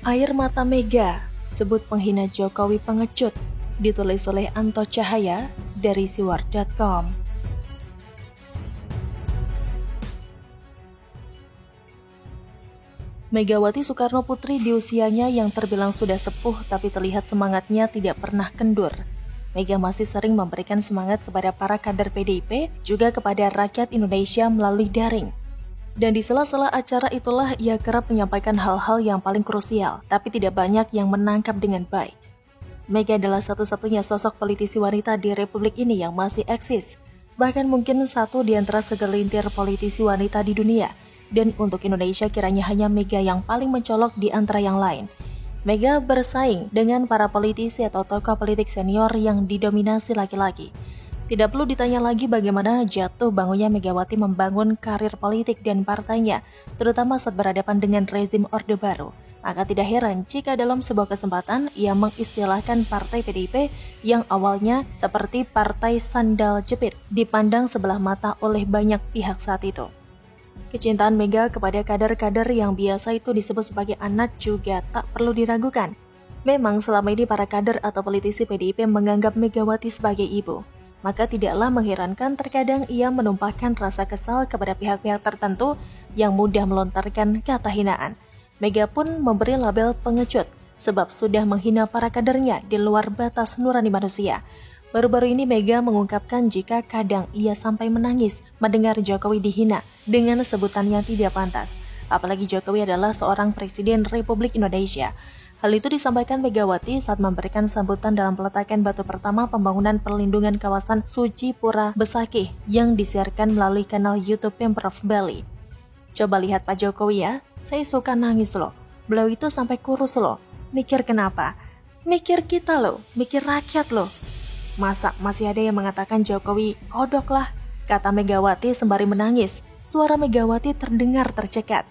Air mata Mega, sebut penghina Jokowi pengecut, ditulis oleh Anto Cahaya dari siwar.com. Megawati Soekarno Putri di usianya yang terbilang sudah sepuh tapi terlihat semangatnya tidak pernah kendur. Mega masih sering memberikan semangat kepada para kader PDIP, juga kepada rakyat Indonesia melalui daring. Dan di sela-sela acara itulah ia kerap menyampaikan hal-hal yang paling krusial, tapi tidak banyak yang menangkap dengan baik. Mega adalah satu-satunya sosok politisi wanita di Republik ini yang masih eksis, bahkan mungkin satu di antara segelintir politisi wanita di dunia. Dan untuk Indonesia kiranya hanya Mega yang paling mencolok di antara yang lain. Mega bersaing dengan para politisi atau tokoh politik senior yang didominasi laki-laki. Tidak perlu ditanya lagi bagaimana jatuh bangunnya Megawati membangun karir politik dan partainya, terutama saat berhadapan dengan rezim Orde Baru. Maka tidak heran jika dalam sebuah kesempatan ia mengistilahkan partai PDIP yang awalnya seperti partai sandal jepit, dipandang sebelah mata oleh banyak pihak saat itu. Kecintaan Mega kepada kader-kader yang biasa itu disebut sebagai anak juga tak perlu diragukan. Memang selama ini para kader atau politisi PDIP menganggap Megawati sebagai ibu. Maka tidaklah mengherankan terkadang ia menumpahkan rasa kesal kepada pihak-pihak tertentu yang mudah melontarkan kata hinaan. Mega pun memberi label pengecut sebab sudah menghina para kadernya di luar batas nurani manusia. Baru-baru ini Mega mengungkapkan jika kadang ia sampai menangis mendengar Jokowi dihina dengan sebutan yang tidak pantas. Apalagi Jokowi adalah seorang presiden Republik Indonesia. Hal itu disampaikan Megawati saat memberikan sambutan dalam peletakan batu pertama pembangunan perlindungan kawasan Suci Pura Besakih yang disiarkan melalui kanal YouTube Pemprov Bali. Coba lihat Pak Jokowi ya, saya suka nangis loh. Beliau itu sampai kurus loh. Mikir kenapa? Mikir kita loh, mikir rakyat loh. Masa masih ada yang mengatakan Jokowi kodok lah, kata Megawati sembari menangis. Suara Megawati terdengar tercekat.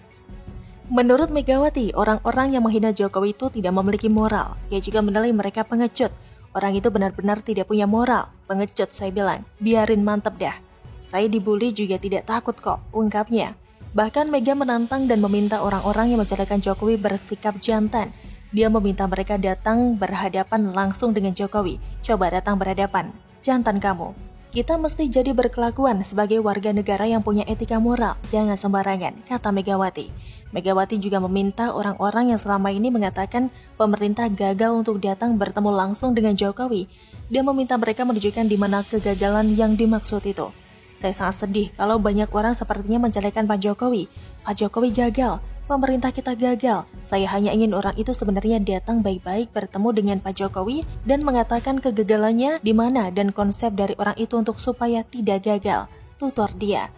Menurut Megawati, orang-orang yang menghina Jokowi itu tidak memiliki moral. Ia juga menilai mereka pengecut. Orang itu benar-benar tidak punya moral. Pengecut, saya bilang. Biarin mantep dah. Saya dibully juga tidak takut kok, ungkapnya. Bahkan Mega menantang dan meminta orang-orang yang menjelekan Jokowi bersikap jantan. Dia meminta mereka datang berhadapan langsung dengan Jokowi. Coba datang berhadapan. Jantan kamu. Kita mesti jadi berkelakuan sebagai warga negara yang punya etika moral. Jangan sembarangan, kata Megawati. Megawati juga meminta orang-orang yang selama ini mengatakan pemerintah gagal untuk datang bertemu langsung dengan Jokowi. Dia meminta mereka menunjukkan di mana kegagalan yang dimaksud itu. Saya sangat sedih kalau banyak orang sepertinya menjelekan Pak Jokowi. Pak Jokowi gagal. Pemerintah kita gagal. Saya hanya ingin orang itu sebenarnya datang baik-baik bertemu dengan Pak Jokowi dan mengatakan kegagalannya di mana dan konsep dari orang itu untuk supaya tidak gagal, tutur dia.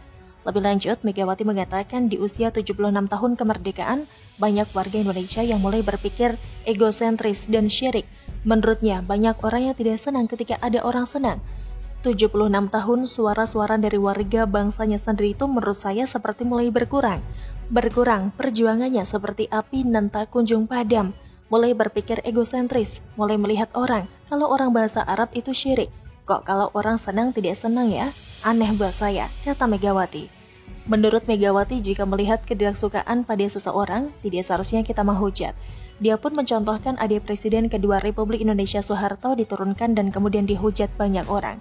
Lebih lanjut, Megawati mengatakan di usia 76 tahun kemerdekaan, banyak warga Indonesia yang mulai berpikir egosentris dan syirik. Menurutnya, banyak orang yang tidak senang ketika ada orang senang. 76 tahun suara-suara dari warga bangsanya sendiri itu menurut saya seperti mulai berkurang. Berkurang perjuangannya seperti api nan tak kunjung padam. Mulai berpikir egosentris, mulai melihat orang. Kalau orang bahasa Arab itu syirik. Kok kalau orang senang tidak senang ya? Aneh buat saya, kata Megawati. Menurut Megawati, jika melihat ketidaksukaan pada seseorang, tidak seharusnya kita menghujat. Dia pun mencontohkan adik Presiden kedua Republik Indonesia Soeharto diturunkan dan kemudian dihujat banyak orang.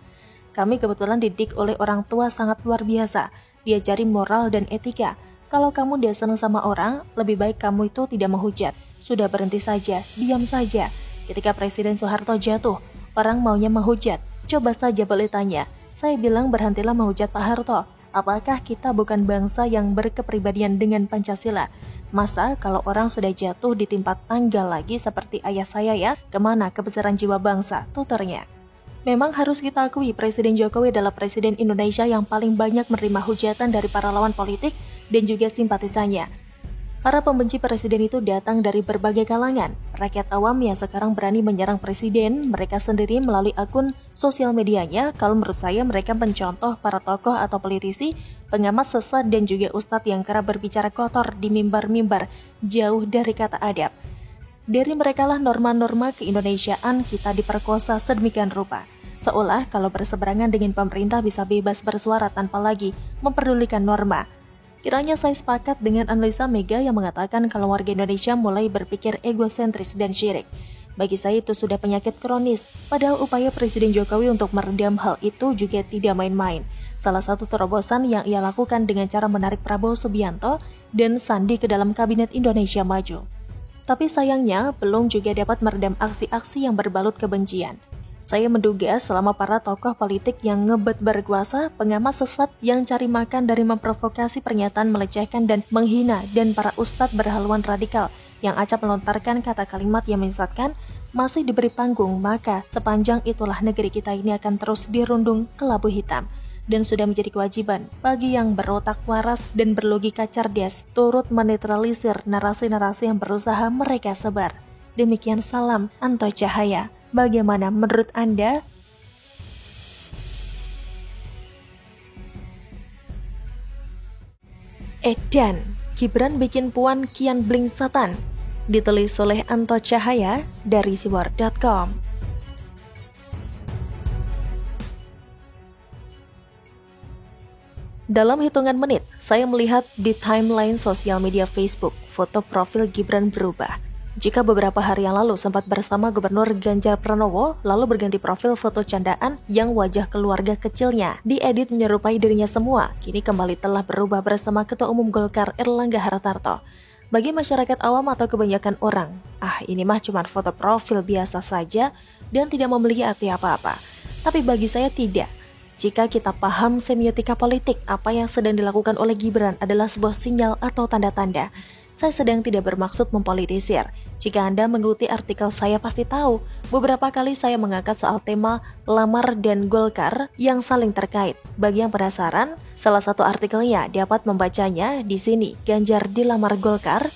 Kami kebetulan didik oleh orang tua sangat luar biasa. Diajari moral dan etika. Kalau kamu tidak senang sama orang, lebih baik kamu itu tidak menghujat. Sudah berhenti saja, diam saja. Ketika Presiden Soeharto jatuh, orang maunya menghujat. Coba saja boleh tanya. Saya bilang berhentilah menghujat Pak Harto. Apakah kita bukan bangsa yang berkepribadian dengan Pancasila? Masa kalau orang sudah jatuh ditimpa tangga lagi seperti ayah saya ya? Kemana kebesaran jiwa bangsa? Tuturnya. Memang harus kita akui Presiden Jokowi adalah Presiden Indonesia yang paling banyak menerima hujatan dari para lawan politik dan juga simpatisannya. Para pembenci presiden itu datang dari berbagai kalangan. Rakyat awam yang sekarang berani menyerang presiden mereka sendiri melalui akun sosial medianya. Kalau menurut saya mereka mencontoh para tokoh atau politisi, pengamat sesat dan juga ustadz yang kerap berbicara kotor di mimbar-mimbar jauh dari kata adab. Dari merekalah norma-norma keindonesiaan kita diperkosa sedemikian rupa. Seolah kalau berseberangan dengan pemerintah bisa bebas bersuara tanpa lagi memperdulikan norma. Kiranya saya sepakat dengan analisa Mega yang mengatakan kalau warga Indonesia mulai berpikir egosentris dan syirik. Bagi saya itu sudah penyakit kronis, padahal upaya Presiden Jokowi untuk meredam hal itu juga tidak main-main. Salah satu terobosan yang ia lakukan dengan cara menarik Prabowo Subianto dan Sandi ke dalam Kabinet Indonesia Maju. Tapi sayangnya, belum juga dapat meredam aksi-aksi yang berbalut kebencian. Saya menduga selama para tokoh politik yang ngebet berkuasa, pengamat sesat yang cari makan dari memprovokasi pernyataan melecehkan dan menghina, dan para ustadz berhaluan radikal yang acap melontarkan kata kalimat yang menyesatkan, masih diberi panggung, maka sepanjang itulah negeri kita ini akan terus dirundung kelabu hitam. Dan sudah menjadi kewajiban bagi yang berotak waras dan berlogika cerdas turut menetralisir narasi-narasi yang berusaha mereka sebar. Demikian salam Anto Cahaya. Bagaimana menurut Anda? Edan, Gibran bikin puan kian bling satan. Ditulis oleh Anto Cahaya dari siwar.com. Dalam hitungan menit, saya melihat di timeline sosial media Facebook, foto profil Gibran berubah. Jika beberapa hari yang lalu sempat bersama Gubernur Ganjar Pranowo, lalu berganti profil foto candaan yang wajah keluarga kecilnya diedit menyerupai dirinya semua, kini kembali telah berubah bersama Ketua Umum Golkar Erlangga Hartarto. Bagi masyarakat awam atau kebanyakan orang, ini mah cuma foto profil biasa saja dan tidak memiliki arti apa-apa. Tapi bagi saya tidak. Jika kita paham semiotika politik, apa yang sedang dilakukan oleh Gibran adalah sebuah sinyal atau tanda-tanda. Saya sedang tidak bermaksud mempolitisir. Jika Anda mengikuti artikel saya pasti tahu, beberapa kali saya mengangkat soal tema lamar dan Golkar yang saling terkait. Bagi yang penasaran, salah satu artikelnya dapat membacanya di sini. Ganjar dilamar Golkar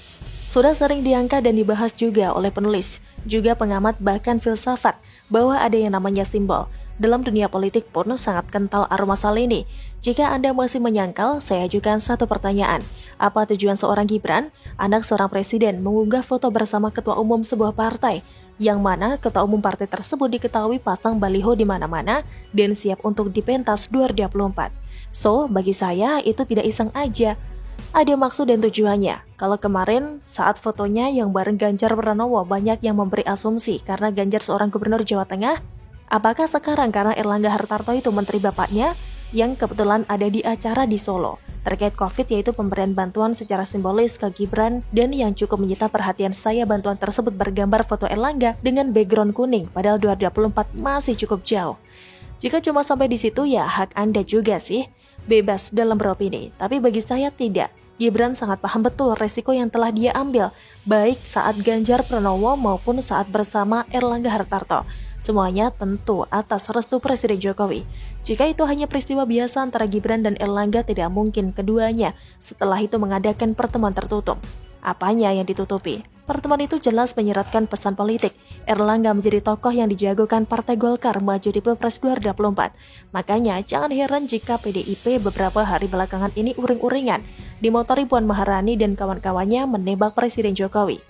sudah sering diangkat dan dibahas juga oleh penulis, juga pengamat bahkan filsafat, bahwa ada yang namanya simbol. Dalam dunia politik pun sangat kental aroma soal ini. Jika Anda masih menyangkal, saya ajukan satu pertanyaan. Apa tujuan seorang Gibran, anak seorang presiden, mengunggah foto bersama ketua umum sebuah partai, yang mana ketua umum partai tersebut diketahui pasang baliho di mana-mana dan siap untuk dipentas 2024. So, bagi saya itu tidak iseng aja. Ada maksud dan tujuannya. Kalau kemarin saat fotonya yang bareng Ganjar Pranowo banyak yang memberi asumsi karena Ganjar seorang gubernur Jawa Tengah, apakah sekarang karena Erlangga Hartarto itu menteri bapaknya yang kebetulan ada di acara di Solo terkait COVID, yaitu pemberian bantuan secara simbolis ke Gibran, dan yang cukup menyita perhatian saya bantuan tersebut bergambar foto Erlangga dengan background kuning padahal 2024 masih cukup jauh. Jika cuma sampai di situ ya hak Anda juga sih, bebas dalam beropini, tapi bagi saya tidak. Gibran sangat paham betul resiko yang telah dia ambil, baik saat Ganjar Pranowo maupun saat bersama Erlangga Hartarto. Semuanya tentu atas restu Presiden Jokowi. Jika itu hanya peristiwa biasa antara Gibran dan Erlangga, tidak mungkin keduanya setelah itu mengadakan pertemuan tertutup. Apanya yang ditutupi? Pertemuan itu jelas menyeratkan pesan politik. Erlangga menjadi tokoh yang dijagokan Partai Golkar maju di Pilpres 2024. Makanya jangan heran jika PDIP beberapa hari belakangan ini uring-uringan dimotori Puan Maharani dan kawan-kawannya menembak Presiden Jokowi.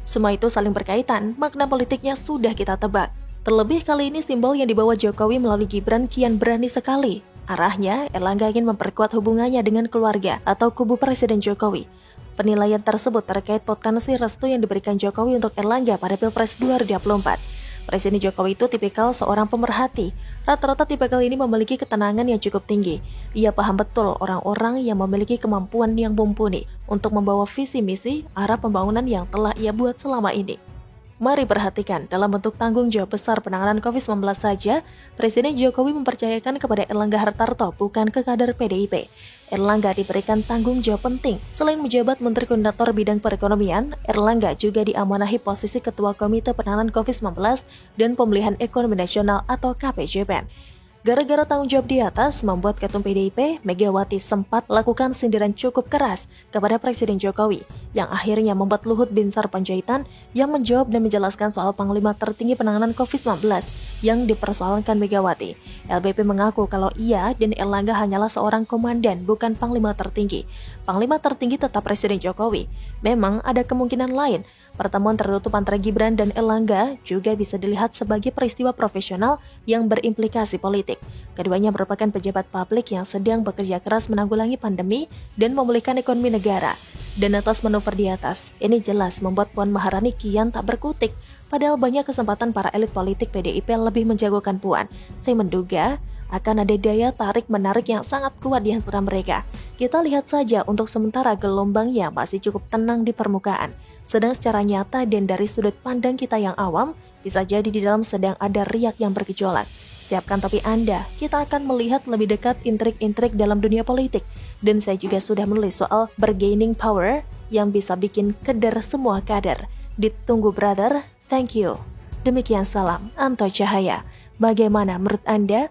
Semua itu saling berkaitan, makna politiknya sudah kita tebak. Terlebih kali ini simbol yang dibawa Jokowi melalui Gibran kian berani sekali. Arahnya, Erlangga ingin memperkuat hubungannya dengan keluarga atau kubu Presiden Jokowi. Penilaian tersebut terkait potensi restu yang diberikan Jokowi untuk Erlangga pada Pilpres 2024. Presiden Jokowi itu tipikal seorang pemerhati. Rata-rata tipikal ini memiliki ketenangan yang cukup tinggi. Ia paham betul orang-orang yang memiliki kemampuan yang mumpuni untuk membawa visi misi arah pembangunan yang telah ia buat selama ini. Mari perhatikan, dalam bentuk tanggung jawab besar penanganan COVID-19 saja, Presiden Jokowi mempercayakan kepada Erlangga Hartarto, bukan ke kader PDIP. Erlangga diberikan tanggung jawab penting. Selain menjabat Menteri Koordinator Bidang Perekonomian, Erlangga juga diamanahi posisi Ketua Komite Penanganan COVID-19 dan Pemulihan Ekonomi Nasional atau KPJPN. Gara-gara tanggung jawab di atas, membuat Ketum PDIP, Megawati sempat lakukan sindiran cukup keras kepada Presiden Jokowi, yang akhirnya membuat Luhut Binsar Panjaitan yang menjawab dan menjelaskan soal Panglima Tertinggi Penanganan COVID-19 yang dipersoalkan Megawati. LBP mengaku kalau ia dan Erlangga hanyalah seorang komandan, bukan Panglima Tertinggi. Panglima Tertinggi tetap Presiden Jokowi. Memang ada kemungkinan lain, Pertemuan tertutup antara Gibran dan Erlangga juga bisa dilihat sebagai peristiwa profesional yang berimplikasi politik. Keduanya merupakan pejabat publik yang sedang bekerja keras menanggulangi pandemi dan memulihkan ekonomi negara. Dan atas manuver di atas, ini jelas membuat Puan Maharani kian tak berkutik. Padahal banyak kesempatan para elit politik PDIP lebih menjagokan Puan. Saya menduga akan ada daya tarik-menarik yang sangat kuat di antara mereka. Kita lihat saja untuk sementara gelombangnya masih cukup tenang di permukaan. Sedang secara nyata dan dari sudut pandang kita yang awam, bisa jadi di dalam sedang ada riak yang bergejolak. Siapkan topi Anda, kita akan melihat lebih dekat intrik-intrik dalam dunia politik. Dan saya juga sudah menulis soal bargaining power yang bisa bikin keder semua kader. Ditunggu brother, thank you. Demikian salam, Anto Cahaya. Bagaimana menurut Anda?